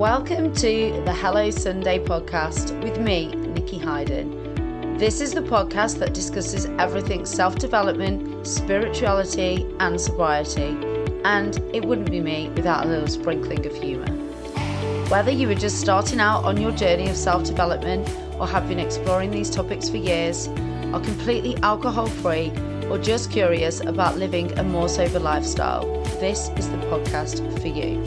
Welcome to the Hello Sunday podcast with me, Nikki Hayden. This is the podcast that discusses everything self-development, spirituality and sobriety. And it wouldn't be me without a little sprinkling of humour. Whether you are just starting out on your journey of self-development or have been exploring these topics for years, are completely alcohol-free or just curious about living a more sober lifestyle, this is the podcast for you.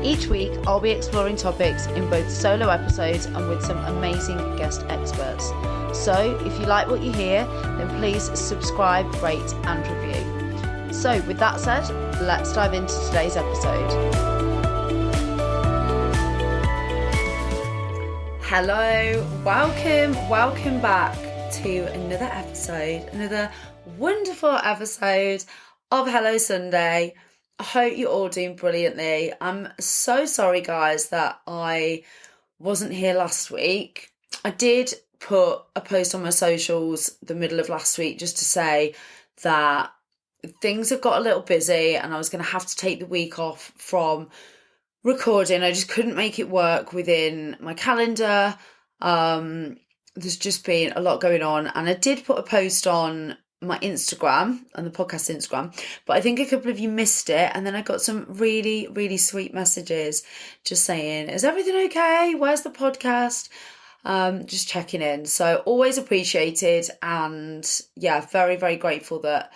Each week, I'll be exploring topics in both solo episodes and with some amazing guest experts. So, if you like what you hear, then please subscribe, rate and review. So, with that said, let's dive into today's episode. Hello, welcome back to another episode, another wonderful episode of Hello Sunday. I hope you're all doing brilliantly. I'm so sorry, guys, that I wasn't here last week. I did put a post on my socials the middle of last week just to say that things have got a little busy and I was going to have to take the week off from recording. I just couldn't make it work within my calendar. There's just been a lot going on, and I did put a post on my Instagram and the podcast Instagram, but I think a couple of you missed it, and then I got some really sweet messages just saying, is everything okay? Where's the podcast? Just checking in. So always appreciated, and yeah, very grateful that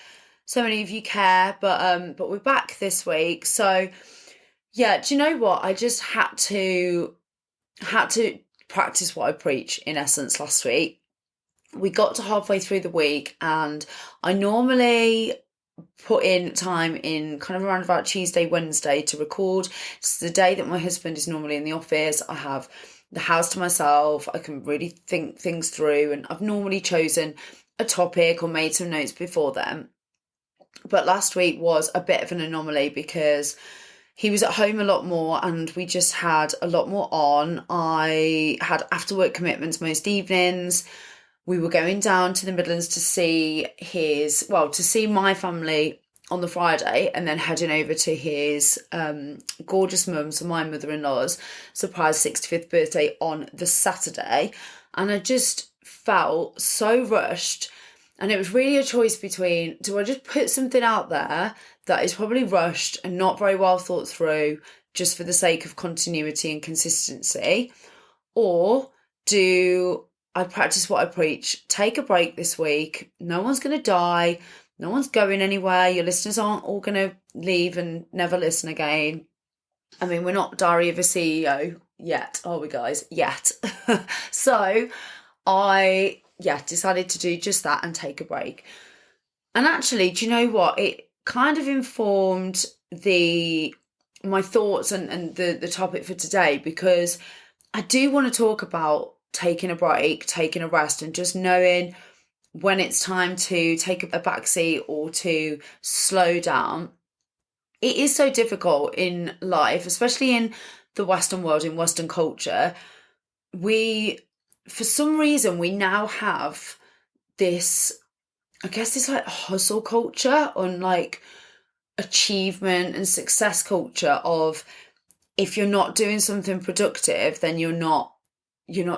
so many of you care. But we're back this week. So yeah, do you know what? I just had to practice what I preach, in essence, last week. We got to halfway through the week, and I normally put in time in kind of around about Tuesday, Wednesday to record. It's the day that my husband is normally in the office. I have the house to myself. I can really think things through, and I've normally chosen a topic or made some notes before then. But last week was a bit of an anomaly because he was at home a lot more and we just had a lot more on. I had after work commitments most evenings. We were going down to the Midlands to see my family on the Friday, and then heading over to his gorgeous mum, so my mother-in-law's surprise 65th birthday on the Saturday. And I just felt so rushed. And it was really a choice between, do I just put something out there that is probably rushed and not very well thought through just for the sake of continuity and consistency? Or do I practice what I preach? Take a break this week. No one's going to die. No one's going anywhere. Your listeners aren't all going to leave and never listen again. I mean, we're not Diary of a CEO yet, are we, guys? Yet. So I decided to do just that and take a break. And actually, do you know what? It kind of informed my thoughts and the topic for today, because I do want to talk about taking a break, taking a rest, and just knowing when it's time to take a backseat or to slow down. It is so difficult in life, especially in the Western world, in Western culture. For some reason, we now have this, I guess it's like hustle culture, on like achievement and success culture of, if you're not doing something productive, then you're not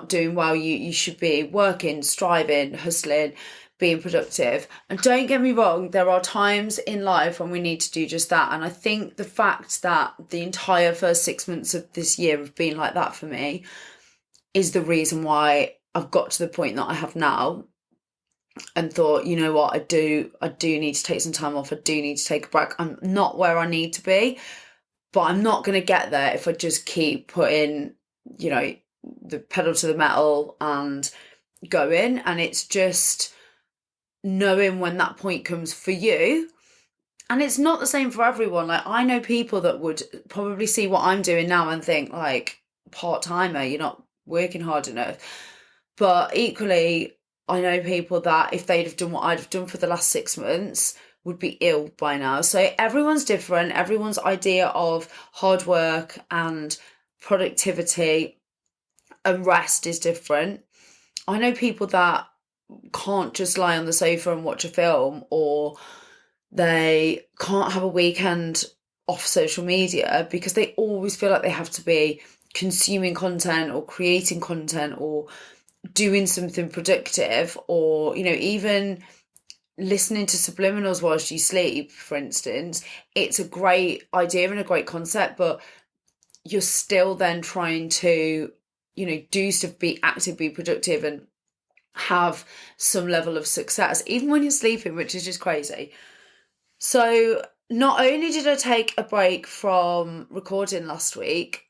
doing well. You should be working, striving, hustling, being productive. And don't get me wrong, there are times in life when we need to do just that. And I think the fact that the entire first 6 months of this year have been like that for me is the reason why I've got to the point that I have now, and thought, you know what, I do need to take some time off. I do need to take a break. I'm not where I need to be, but I'm not going to get there if I just keep putting, the pedal to the metal and going. And it's just knowing when that point comes for you. And it's not the same for everyone. Like, I know people that would probably see what I'm doing now and think, like, part-timer, you're not working hard enough. But equally, I know people that if they'd have done what I'd have done for the last 6 months would be ill by now. So everyone's different. Everyone's idea of hard work and productivity and rest is different. I know people that can't just lie on the sofa and watch a film, or they can't have a weekend off social media because they always feel like they have to be consuming content or creating content or doing something productive, or, even listening to subliminals whilst you sleep, for instance, it's a great idea and a great concept, but you're still then trying to, do stuff, be active, be productive, and have some level of success, even when you're sleeping, which is just crazy. So not only did I take a break from recording last week,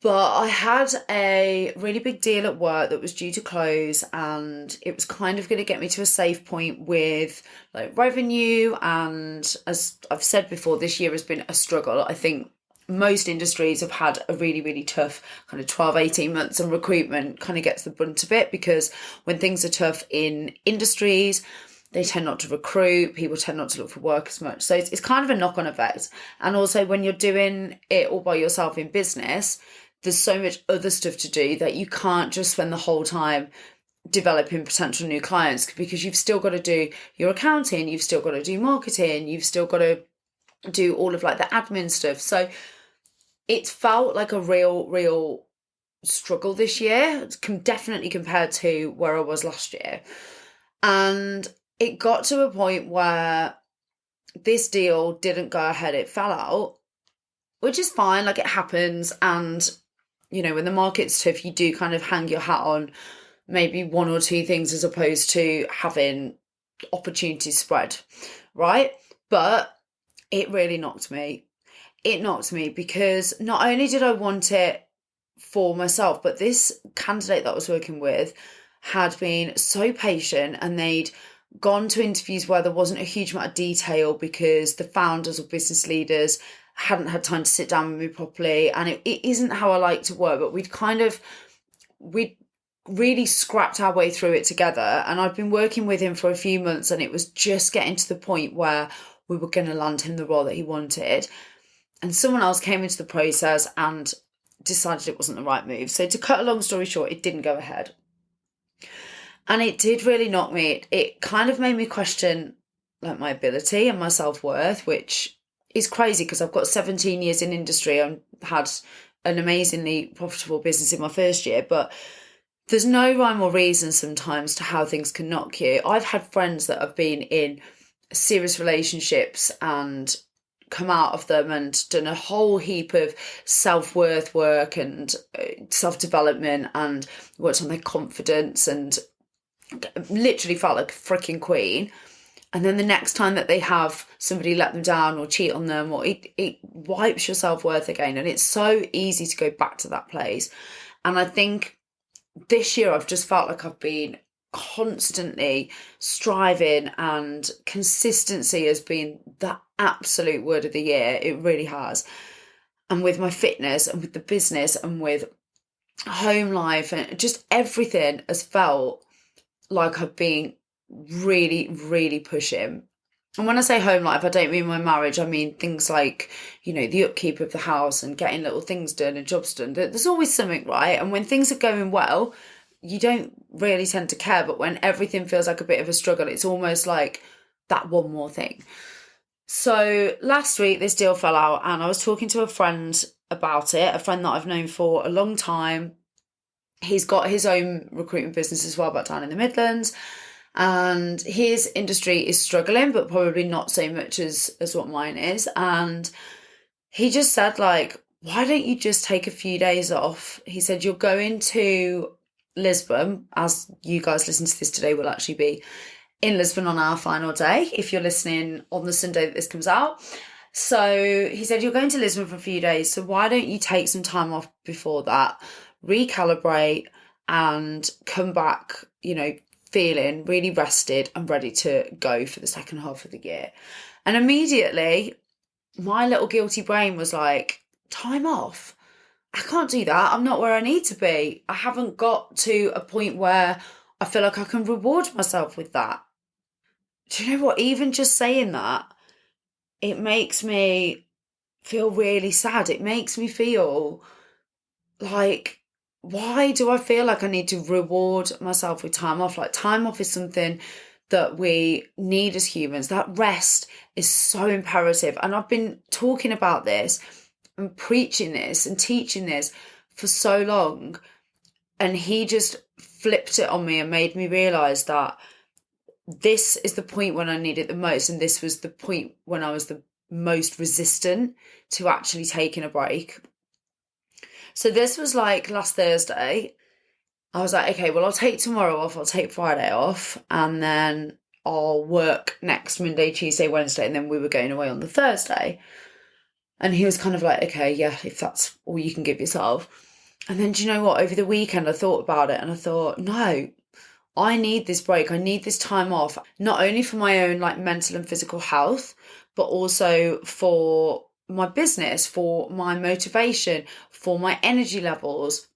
but I had a really big deal at work that was due to close, and it was kind of going to get me to a safe point with like revenue. And as I've said before, this year has been a struggle. I think most industries have had a really, really tough kind of 12, 18 months, and recruitment kind of gets the brunt of it, because when things are tough in industries, they tend not to recruit, people tend not to look for work as much. So it's kind of a knock-on effect. And also when you're doing it all by yourself in business, there's so much other stuff to do that you can't just spend the whole time developing potential new clients, because you've still got to do your accounting, you've still got to do marketing, you've still got to do all of like the admin stuff. So it felt like a real struggle this year, definitely compared to where I was last year. And it got to a point where this deal didn't go ahead, it fell out, which is fine, like it happens. And when the market's tough, you do kind of hang your hat on maybe one or two things as opposed to having opportunities spread, right? But it really knocked me. It knocked me because not only did I want it for myself, but this candidate that I was working with had been so patient, and they'd gone to interviews where there wasn't a huge amount of detail because the founders or business leaders hadn't had time to sit down with me properly. And it isn't how I like to work, but we'd really scrapped our way through it together. And I'd been working with him for a few months, and it was just getting to the point where we were going to land him the role that he wanted. And someone else came into the process and decided it wasn't the right move. So to cut a long story short, it didn't go ahead. And it did really knock me. It kind of made me question like my ability and my self-worth, which is crazy because I've got 17 years in industry and had an amazingly profitable business in my first year. But there's no rhyme or reason sometimes to how things can knock you. I've had friends that have been in serious relationships and come out of them and done a whole heap of self-worth work and self-development and worked on their confidence and literally felt like a freaking queen. And then the next time that they have somebody let them down or cheat on them, or it wipes your self-worth again. And it's so easy to go back to that place. And I think this year I've just felt like I've been constantly striving, and consistency has been the absolute word of the year. It really has. And with my fitness and with the business and with home life and just everything has felt like I've been really pushing. And when I say home life, I don't mean my marriage. I mean things like, the upkeep of the house and getting little things done and jobs done. There's always something, right? And when things are going well, you don't really tend to care. But when everything feels like a bit of a struggle, it's almost like that one more thing. So last week, this deal fell out, and I was talking to a friend about it, a friend that I've known for a long time. He's got his own recruitment business as well, but down in the Midlands. And his industry is struggling, but probably not so much as what mine is. And he just said, like, why don't you just take a few days off? He said, you're going to Lisbon, as you guys listen to this today, will actually be in Lisbon on our final day, if you're listening on the Sunday that this comes out. So he said, you're going to Lisbon for a few days, so why don't you take some time off before that, recalibrate, and come back, feeling really rested and ready to go for the second half of the year. And immediately my little guilty brain was like, time off? I can't do that. I'm not where I need to be. I haven't got to a point where I feel like I can reward myself with that. Do you know what? Even just saying that, it makes me feel really sad. It makes me feel like, why do I feel like I need to reward myself with time off? Like, time off is something that we need as humans. That rest is so imperative. And I've been talking about this and preaching this and teaching this for so long. And he just flipped it on me and made me realise that this is the point when I need it the most. And this was the point when I was the most resistant to actually taking a break. So this was like last Thursday. I was like, okay, well, I'll take tomorrow off. I'll take Friday off. And then I'll work next Monday, Tuesday, Wednesday. And then we were going away on the Thursday. And he was kind of like, okay, yeah, if that's all you can give yourself. And then do you know what? Over the weekend, I thought about it and I thought, no, I need this break. I need this time off, not only for my own like mental and physical health, but also for my business, for my motivation, for my energy levels.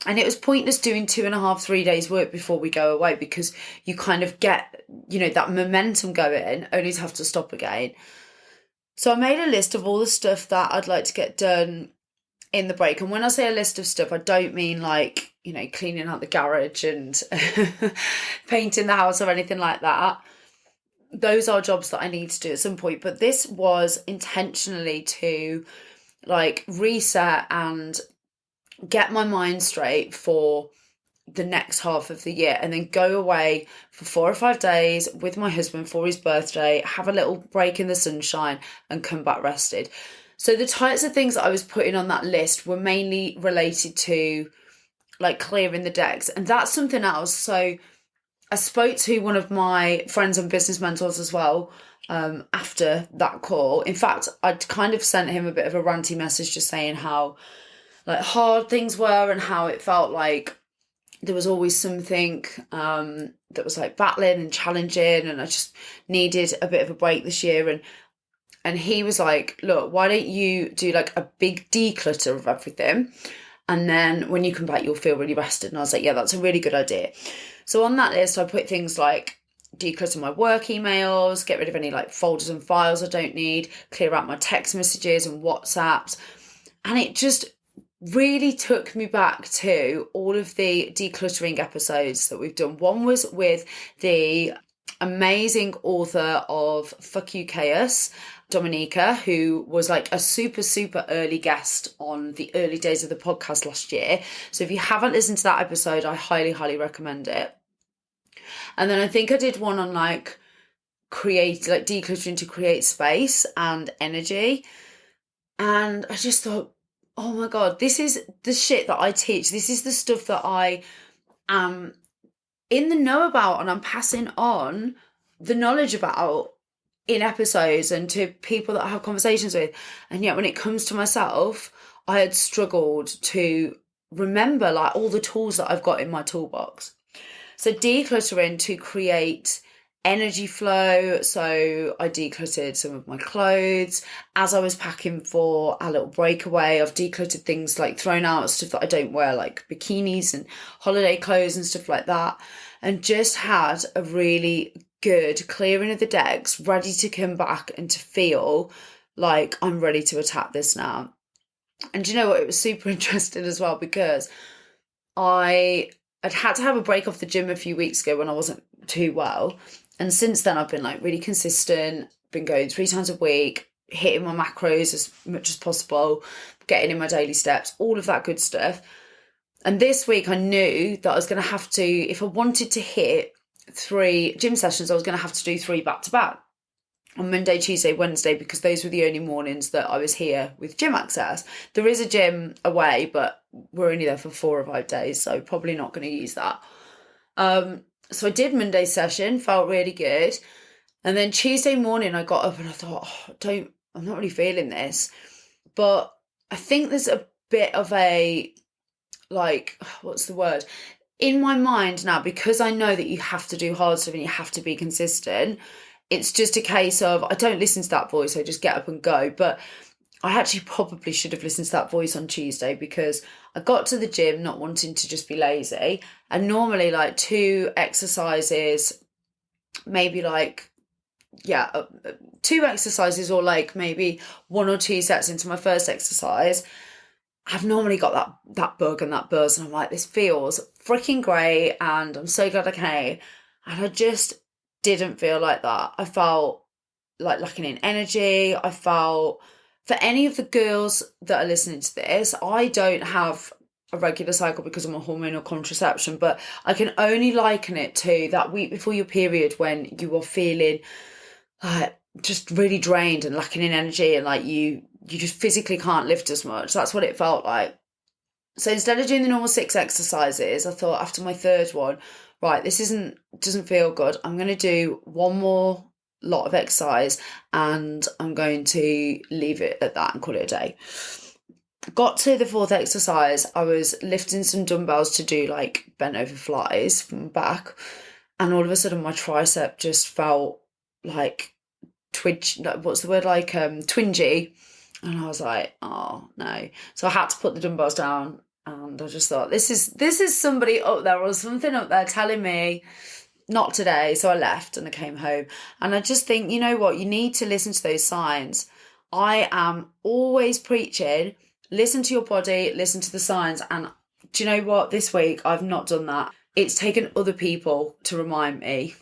And it was pointless doing 2.5, 3 days work before we go away, because you kind of get, that momentum going only to have to stop again. So I made a list of all the stuff that I'd like to get done in the break. And when I say a list of stuff, I don't mean like, cleaning out the garage and painting the house or anything like that. Those are jobs that I need to do at some point. But this was intentionally to like reset and get my mind straight for the next half of the year, and then go away for 4 or 5 days with my husband for his birthday, have a little break in the sunshine and come back rested. So the types of things that I was putting on that list were mainly related to like clearing the decks. And that's something else. So I spoke to one of my friends and business mentors as well after that call. In fact, I'd kind of sent him a bit of a ranty message just saying how like hard things were and how it felt like there was always something that was like battling and challenging, and I just needed a bit of a break this year. And he was like, look, why don't you do like a big declutter of everything? And then when you come back, you'll feel really rested. And I was like, yeah, that's a really good idea. So on that list, I put things like declutter my work emails, get rid of any like folders and files I don't need, clear out my text messages and WhatsApps. And it just really took me back to all of the decluttering episodes that we've done. One was with the amazing author of Fuck You Chaos, Dominica, who was like a super, super early guest on the early days of the podcast last year. So if you haven't listened to that episode, I highly, highly recommend it. And then I think I did one on like decluttering to create space and energy. And I just thought, oh my God, this is the shit that I teach. This is the stuff that I am in the know about, and I'm passing on the knowledge about in episodes and to people that I have conversations with. And yet when it comes to myself, I had struggled to remember like all the tools that I've got in my toolbox. So decluttering to create energy flow. So I decluttered some of my clothes as I was packing for our little breakaway. I've decluttered things like thrown out stuff that I don't wear, like bikinis and holiday clothes and stuff like that, and just had a really good clearing of the decks, ready to come back and to feel like I'm ready to attack this now. And you know what, it was super interesting as well, because I'd had to have a break off the gym a few weeks ago when I wasn't too well. And since then, I've been like really consistent, been going 3 times a week, hitting my macros as much as possible, getting in my daily steps, all of that good stuff. And this week I knew that I was going to have to, if I wanted to hit 3 gym sessions, I was going to have to do 3 back to back on Monday, Tuesday, Wednesday, because those were the only mornings that I was here with gym access. There is a gym away, but we're only there for 4 or 5 days, so probably not going to use that. So I did Monday's session, felt really good. And then Tuesday morning I got up and I thought, I'm not really feeling this. But I think there's a bit of a, like, what's the word? In my mind now, because I know that you have to do hard stuff and you have to be consistent, it's just a case of, I don't listen to that voice, I just get up and go. But I actually probably should have listened to that voice on Tuesday, because I got to the gym not wanting to just be lazy. And normally like 2 exercises, maybe like, 2 exercises, or like maybe 1 or 2 sets into my first exercise, I've normally got that bug and that buzz. And I'm like, this feels freaking great. And I'm so glad I came. And I just didn't feel like that. I felt like lacking in energy. I felt, for any of the girls that are listening to this, I don't have a regular cycle because I'm on hormonal contraception, but I can only liken it to that week before your period when you are feeling just really drained and lacking in energy, and like you just physically can't lift as much. That's what it felt like. So instead of doing the normal 6 exercises, I thought after my third one, right, this doesn't feel good. I'm going to do one more lot of exercise and I'm going to leave it at that and call it a day. Got to the 4th exercise, I was lifting some dumbbells to do like bent over flies from back, and all of a sudden my tricep just felt like twingy, and I was like, oh no. So I had to put the dumbbells down, and I just thought, this is somebody up there or something up there telling me not today. So I left and I came home, and I just think, you know what, you need to listen to those signs. I am always preaching, listen to your body, listen to the signs. And do you know what, this week I've not done that. It's taken other people to remind me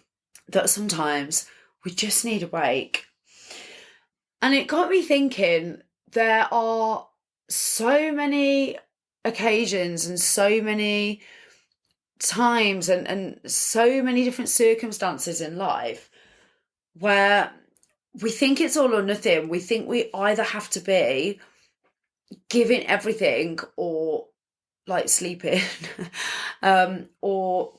that sometimes we just need a break. And it got me thinking, there are so many occasions and so many times and so many different circumstances in life where we think it's all or nothing. We think we either have to be giving everything or like sleeping, or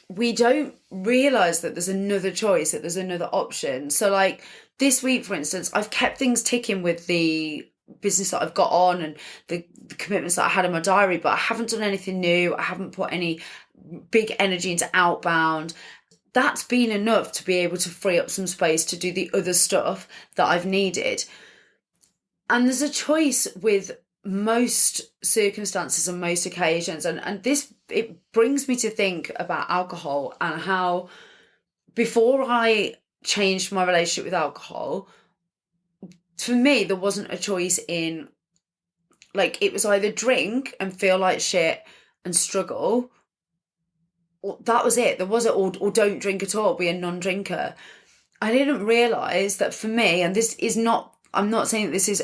we don't realise that there's another choice, that there's another option. So like this week, for instance, I've kept things ticking with the business that I've got on and the commitments that I had in my diary, but I haven't done anything new. I haven't put any big energy into outbound. That's been enough to be able to free up some space to do the other stuff that I've needed. And there's a choice with most circumstances and most occasions. And this, it brings me to think about alcohol and how before I changed my relationship with alcohol, for me, there wasn't a choice in, like, it was either drink and feel like shit and struggle, or that was it. There wasn't, or don't drink at all, be a non-drinker. I didn't realise that for me, and this is not, I'm not saying that this is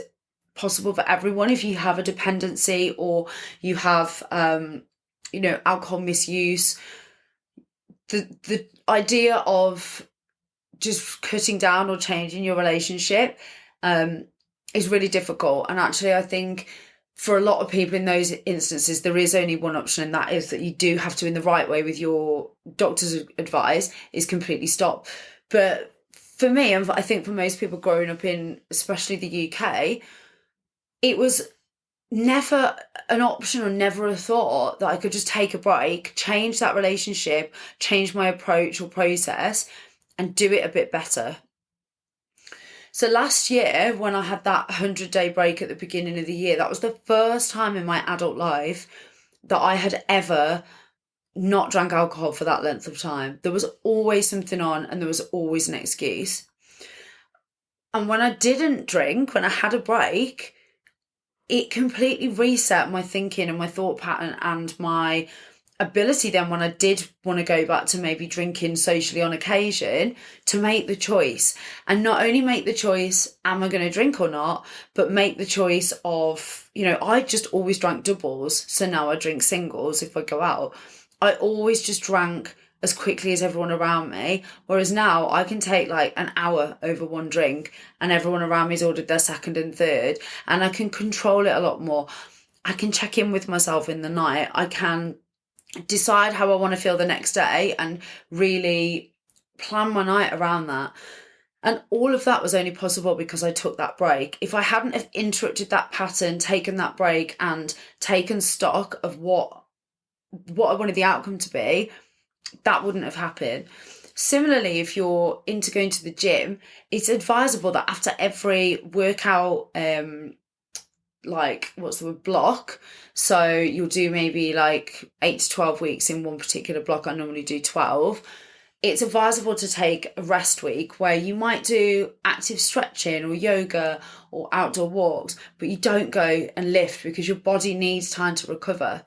possible for everyone. If you have a dependency or you have, alcohol misuse, the idea of just cutting down or changing your relationship is really difficult. And actually, I think for a lot of people in those instances, there is only one option, and that is that you do have to, in the right way with your doctor's advice, is completely stop. But for me, and I think for most people growing up in especially the UK, it was never an option or never a thought that I could just take a break, change that relationship, change my approach or process, and do it a bit better. So last year, when I had that 100-day break at the beginning of the year, that was the first time in my adult life that I had ever not drank alcohol for that length of time. There was always something on and there was always an excuse. And when I didn't drink, when I had a break, it completely reset my thinking and my thought pattern and my ability then, when I did want to go back to maybe drinking socially on occasion, to make the choice. And not only make the choice, am I going to drink or not, but make the choice of, I just always drank doubles. So now I drink singles if I go out. I always just drank as quickly as everyone around me. Whereas now I can take like an hour over one drink and everyone around me's ordered their second and third, and I can control it a lot more. I can check in with myself in the night. I can decide how I want to feel the next day and really plan my night around that. And all of that was only possible because I took that break. If I hadn't have interrupted that pattern, taken that break and taken stock of what I wanted the outcome to be, that wouldn't have happened. Similarly, if you're into going to the gym, it's advisable that after every workout, block, so you'll do maybe like 8 to 12 weeks in one particular block. I normally do 12. It's advisable to take a rest week where you might do active stretching or yoga or outdoor walks, but you don't go and lift because your body needs time to recover.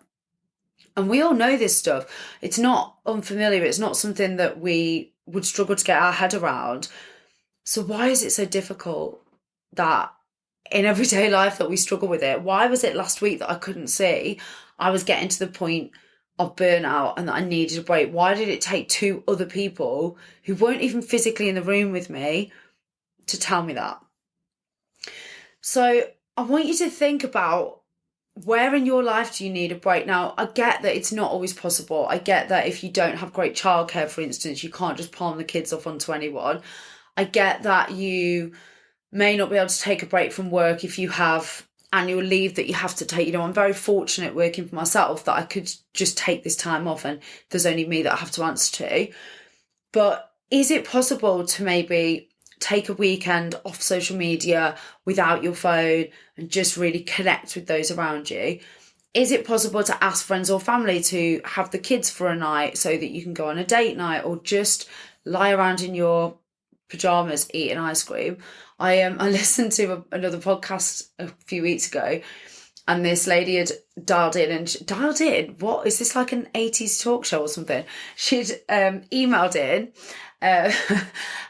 And we all know this stuff. It's not unfamiliar. It's not something that we would struggle to get our head around. So why is it so difficult that in everyday life that we struggle with it. Why was it last week that I couldn't see I was getting to the point of burnout and that I needed a break? Why did it take 2 other people who weren't even physically in the room with me to tell me that? So I want you to think about, where in your life do you need a break? Now, I get that it's not always possible. I get that if you don't have great childcare, for instance, you can't just palm the kids off onto anyone. I get that you may not be able to take a break from work if you have annual leave that you have to take. I'm very fortunate working for myself that I could just take this time off and there's only me that I have to answer to. But is it possible to maybe take a weekend off social media without your phone and just really connect with those around you? Is it possible to ask friends or family to have the kids for a night so that you can go on a date night, or just lie around in your pajamas eating ice cream? I listened to another podcast a few weeks ago, and this lady had dialed in. What is this, like an 80s talk show or something? She'd emailed in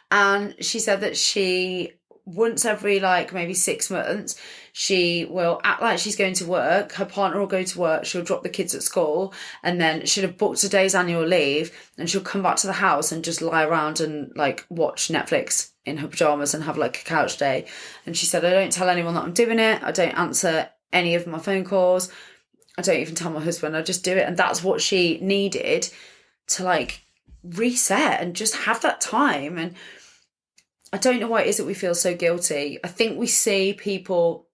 and she said that she, once every maybe 6 months, she will act like she's going to work. Her partner will go to work. She'll drop the kids at school, and then she'll have booked a day's annual leave, and she'll come back to the house and just lie around and watch Netflix in her pajamas and have a couch day. And she said, I don't tell anyone that I'm doing it. I don't answer any of my phone calls. I don't even tell my husband. I just do it. And that's what she needed to reset and just have that time. And I don't know why it is that we feel so guilty. I think we see people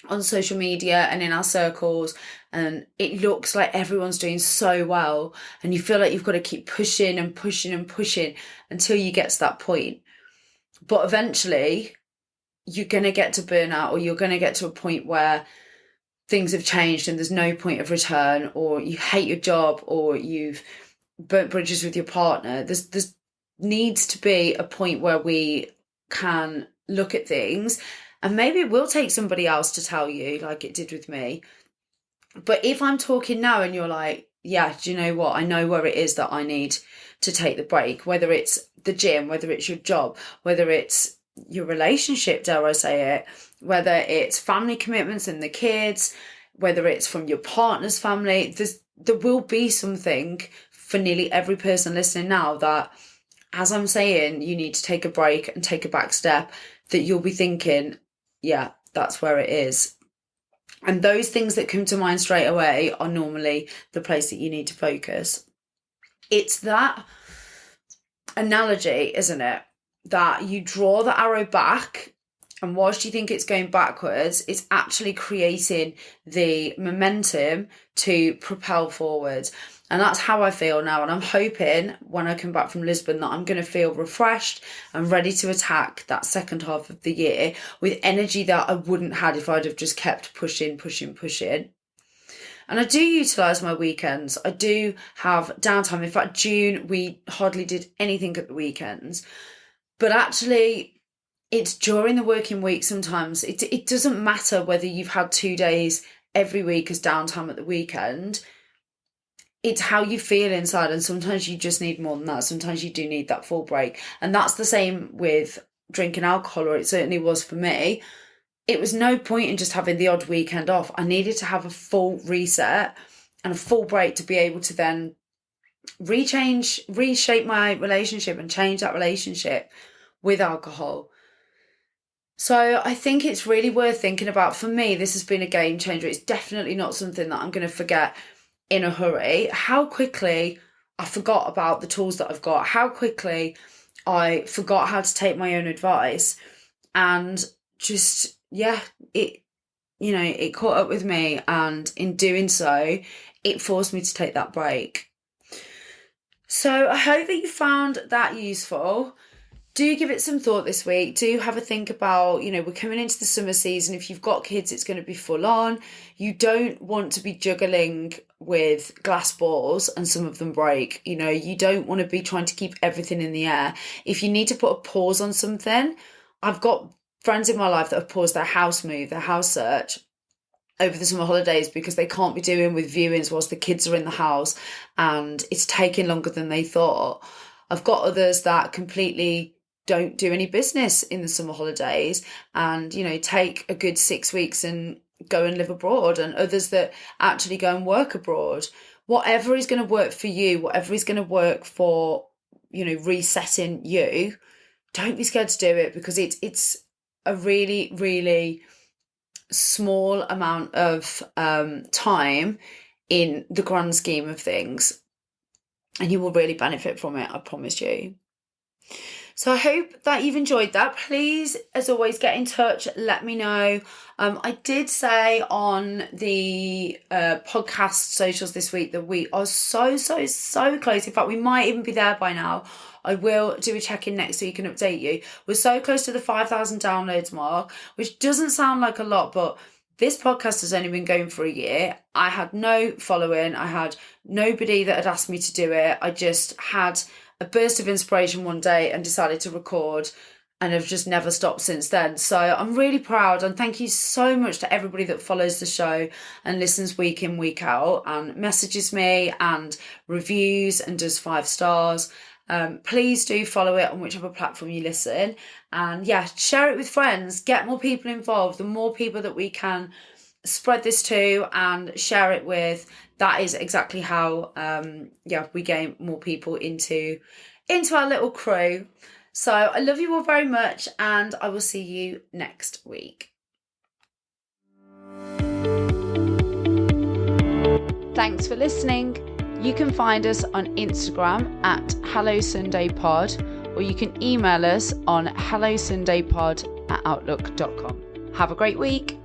on social media and in our circles, and it looks like everyone's doing so well, and you feel like you've got to keep pushing and pushing and pushing until you get to that point. But eventually you're going to get to burnout, or you're going to get to a point where things have changed and there's no point of return, or you hate your job, or you've burnt bridges with your partner. There's needs to be a point where we can look at things, and maybe it will take somebody else to tell you, like it did with me. But if I'm talking now and you're like, yeah, do you know what? I know where it is that I need to take the break, whether it's the gym, whether it's your job, whether it's your relationship, dare I say it, whether it's family commitments and the kids, whether it's from your partner's family, there will be something for nearly every person listening now that, as I'm saying, you need to take a break and take a back step, that you'll be thinking, yeah, that's where it is. And those things that come to mind straight away are normally the place that you need to focus. It's that analogy, isn't it? That you draw the arrow back, and whilst you think it's going backwards, it's actually creating the momentum to propel forward. And that's how I feel now. And I'm hoping when I come back from Lisbon that I'm going to feel refreshed and ready to attack that second half of the year with energy that I wouldn't had if I'd have just kept pushing. And I do utilise my weekends. I do have downtime. In fact, June, we hardly did anything at the weekends. But actually, it's during the working week sometimes. It doesn't matter whether you've had 2 days every week as downtime at the weekend. It's how you feel inside, and sometimes you just need more than that. Sometimes you do need that full break. And that's the same with drinking alcohol, or it certainly was for me. It was no point in just having the odd weekend off. I needed to have a full reset and a full break to be able to then reshape my relationship and change that relationship with alcohol. So I think it's really worth thinking about. For me, this has been a game changer. It's definitely not something that I'm going to forget in a hurry. How quickly I forgot about the tools that I've got, how quickly I forgot how to take my own advice, and just, it caught up with me, and in doing so, it forced me to take that break. So I hope that you found that useful. Do give it some thought this week. Do have a think about, we're coming into the summer season. If you've got kids, it's going to be full on. You don't want to be juggling with glass balls and some of them break. You don't want to be trying to keep everything in the air. If you need to put a pause on something, I've got friends in my life that have paused their house move, their house search over the summer holidays because they can't be doing with viewings whilst the kids are in the house and it's taking longer than they thought. I've got others that completely don't do any business in the summer holidays and, take a good 6 weeks and go and live abroad, and others that actually go and work abroad. Whatever is going to work for you, whatever is going to work for, resetting you, don't be scared to do it, because it's a really, really small amount of time in the grand scheme of things, and you will really benefit from it, I promise you. So I hope that you've enjoyed that. Please, as always, get in touch. Let me know. I did say on the podcast socials this week that we are so close. In fact, we might even be there by now. I will do a check-in next week and update you. We're so close to the 5,000 downloads mark, which doesn't sound like a lot, but this podcast has only been going for a year. I had no following. I had nobody that had asked me to do it. I just had a burst of inspiration one day and decided to record, and have just never stopped since then. So I'm really proud, and thank you so much to everybody that follows the show and listens week in, week out, and messages me and reviews and does 5 stars. Please do follow it on whichever platform you listen, and share it with friends. Get more people involved. The more people that we can spread this to and share it with, that is exactly how we gain more people into our little crew. So I love you all very much, and I will see you next week. Thanks for listening. You can find us on Instagram at HelloSundayPod, or you can email us on hellosundaypod@outlook.com. Have a great week.